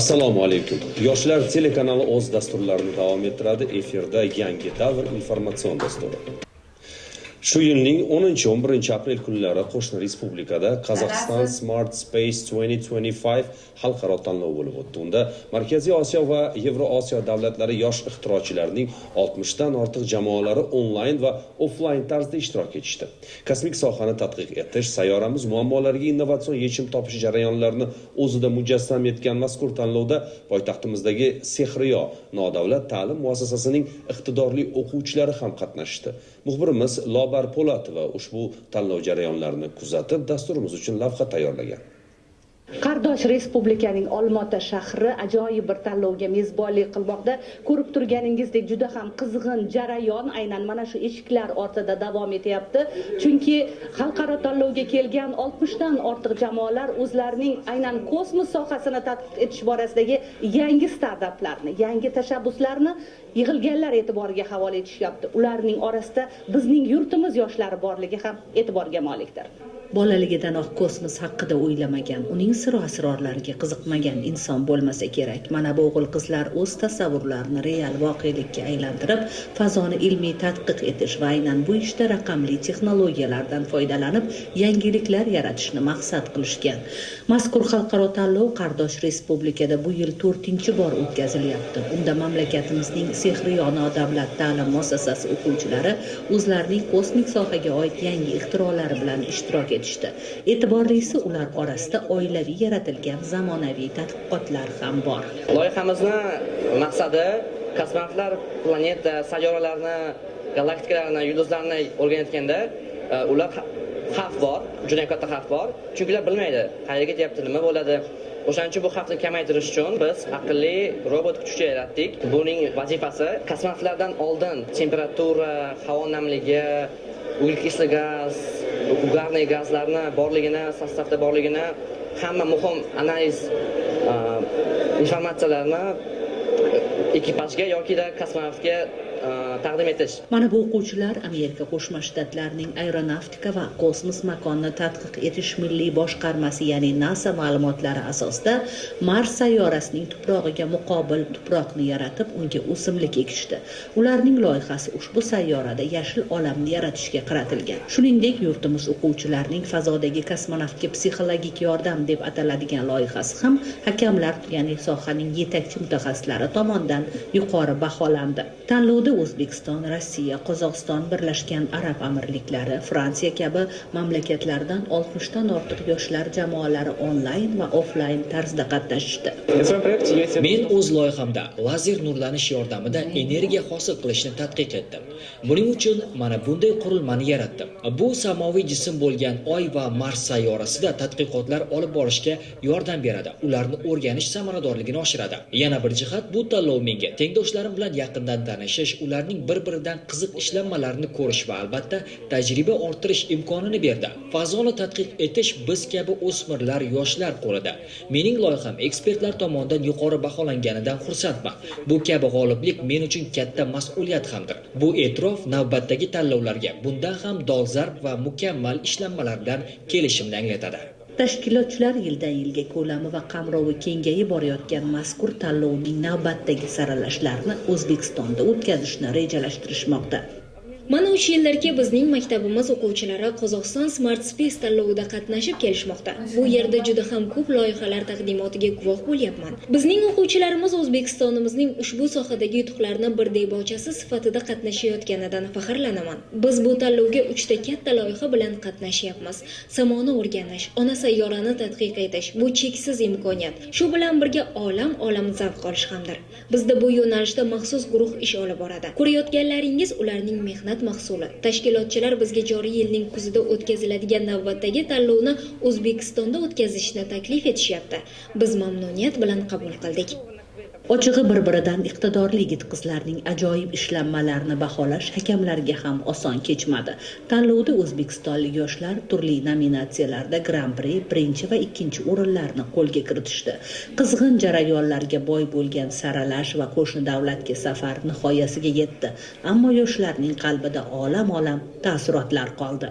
Assalomu alaykum. Yoshlar telekanali o'z dasturlarini davom ettiradi. Efirda yangi davr informatsion dasturi. Shu yilning 10-11 aprel kunlari qo'shni respublikada Kazakhstan Smart Space 2025 xalqaro tanlovi bo'lib o'tdi. Unda Markaziy Osiyo va Yevrosiyo davlatlari yosh ixtirochilarining 60 dan ortiq jamoalari onlayn va offlayn tarzda ishtirok etishdi. Kosmik sohani tadqiq etish, sayyoramiz muammolariga innovatsion yechim topish jarayonlarini o'zida mujassam etgan mazkur tanlovda poytaxtimizdagi Sehriyo nodavlat ta'lim muassasasining iqtidorli o'quvchilari ham qatnashdi. Muxbirimiz Lobar Po'latova ushbu tanlov jarayonlarini kuzatib, dasturimiz uchun lavha tayyorlagan. Qardosh Respublikaning Olmaota shahri ajoyib bir tanlovga mezbonlik qilmoqda. Ko'rib turganingizdek juda ham qizg'in jarayon aynan mana shu eshiklar ortida davom etyapti. Chunki xalqaro tanlovga kelgan 60 dan ortiq jamoalar o'zlarining aynan kosmos sohasini tadqiq etish borasidagi yangi startaplarni, yangi tashabbuslarni yig'ilganlar e'tiboriga havola etishyapti. Ularning orasida bizning yurtimiz yoshlari borligi ham e'tiborga molikdir. Bolaligidanoq kosmos haqida o'ylamagan, uning sir-asrorlariga qiziqmagan inson bo'lmasa kerak. Mana bu o'g'il-qizlar o'z tasavvurlarini real voqelikka aylantirib, fazoni ilmiy tadqiq etish va aynan bu ishda raqamli texnologiyalardan foydalanib, yangiliklar yaratishni maqsad qilishgan. Mazkur xalqaro tanlov Qardosh Respublikada bu yil 4-bor o'tkazilyapti. Unda mamlakatimizning Sehriyo nodavlat ta'lim muassasasi o'quvchilari o'zlarining kosmik sohaga oid yangi ixtirolari bilan ishtirok etishdi. E'tiborlisi ular orasida oilaviy yaratilgan zamonaviy tadqiqotlar ham bor. Loyihamizni maqsadi kosmonavtlar planeta, sayyoralarni, galaktikalarni, yulduzlarni o'rganayotganda ular xavf bor, juda katta xavf bor. Chunki ular bilmaydi, qayerga ketyapti, nima bo'ladi. O'shaning uchun bu xavfni kamaytirish uchun biz aqlli robot kuchukcha yaratdik. Buning vazifasi kosmonavtlardan oldin temperatura, havo namligi, uglekislot gaz, ugarniy gazlarni borligini, sostavda borligini, hamma muhim analiz informatsiyalarni ekipajga yoki kosmonavtga taqdim etish. Mana bu o'quvchilar Amerika Qo'shma Shtatlarining aeronavtika va kosmos makonni tadqiq etish milliy boshqarmasi, ya'ni NASA ma'lumotlari asosida Mars sayyorasining tuprog'iga muqobil tuproqni yaratib, unga o'simlik ekishdi. Ularning loyihasi ushbu sayyorada yashil olamni yaratishga qaratilgan. Shuningdek, yurtimiz o'quvchilarining fazodagi kosmonavtga psixologik yordam deb ataladigan loyihasi ham hakamlar, ya'ni sohaning yetakchi mutaxassislari tomonidan yuqori baholandi. Tanlovda O'zbekiston, Rossiya, Qozog'iston, Birlashgan Arab Amirliklari, Fransiya kabi mamlakatlardan 60 dan ortiq yoshlar jamoalari onlayn va offlayn tarzda qatnashdi. Men o'z loyihamda lazer nurlanish yordamida energiya hosil qilishni tadqiq etdim. Buning uchun mana bunday qurilmani yaratdim. Bu samoviy jism bo'lgan Oy va Mars sayyorasida tadqiqotlar olib borishga yordam beradi. Ularni o'rganish samaradorligini oshiradi. Yana bir jihat, bu tanlov menga tengdoshlarim bilan yaqindan tanishish, ularning bir-biridan qiziq ishlanmalarini ko'rish va albatta tajriba orttirish imkonini berdi. Fazoni tadqiq etish biz kabi o'smirlar, yoshlar qo'lida. Mening loyiham ekspertlar tomonidan yuqori baholanganidan xursandman. Bu kabi g'oliblik men uchun katta mas'uliyat hamdir. Bu e'tirof navbatdagi tanlovlarga bundan ham dolzarb va mukammal ishlanmalardan kelishimni anglatadi. Tashkilotchilar yildan yilga ko'lami va qamrovi kengayib borayotgan mazkur tanlovning navbatdagi saralashlarini O'zbekistonda o'tkazishni rejalashtirishmoqda. Mana 3 yillarga bizning maktabimiz o'quvchilari Qozog'iston Smart Space tanlovida qatnashib kelishmoqda. Bu yerda juda ham ko'p loyihalar taqdimotiga guvoh bo'lyapman. Bizning o'quvchilarimiz O'zbekistonimizning ushbu sohadagi yutuqlarni bir debochasi sifatida qatnashayotganidan faxrlanaman. Biz bu tanlovga 3 ta katta loyiha bilan qatnashyapmiz. Samoni o'rganish, ona sayyorani tadqiq etish bu cheksiz imkoniyat. Shu bilan birga olam zavq olish hamdir. Bizda bu yo'nalishda maxsus guruh ish olib boradi. Ko'rayotganlaringiz ularning mehnat mahsuli. Tashkilotchilar bizga joriy yilning kuzida o'tkaziladigan navbatdagi tanlovni O'zbekistonda o'tkazishni taklif etishyapti. Biz mamnuniyat bilan qabul qildik. Ochig'i bir-biridan iqtidorli yigit-qizlarning ajoyib ishlanmalarini baholash hakamlarga ham oson kechmadi. Tanlovda o'zbekistonlik yoshlar turli nominatsiyalarda Grand-Pri, birinchi va ikkinchi o'rinlarni qo'lga kiritishdi. Qizg'in jarayonlarga boy bo'lgan saralash va qo'shni davlatga safar nihoyasiga yetdi. Ammo yoshlarning qalbida olam taassurotlar qoldi.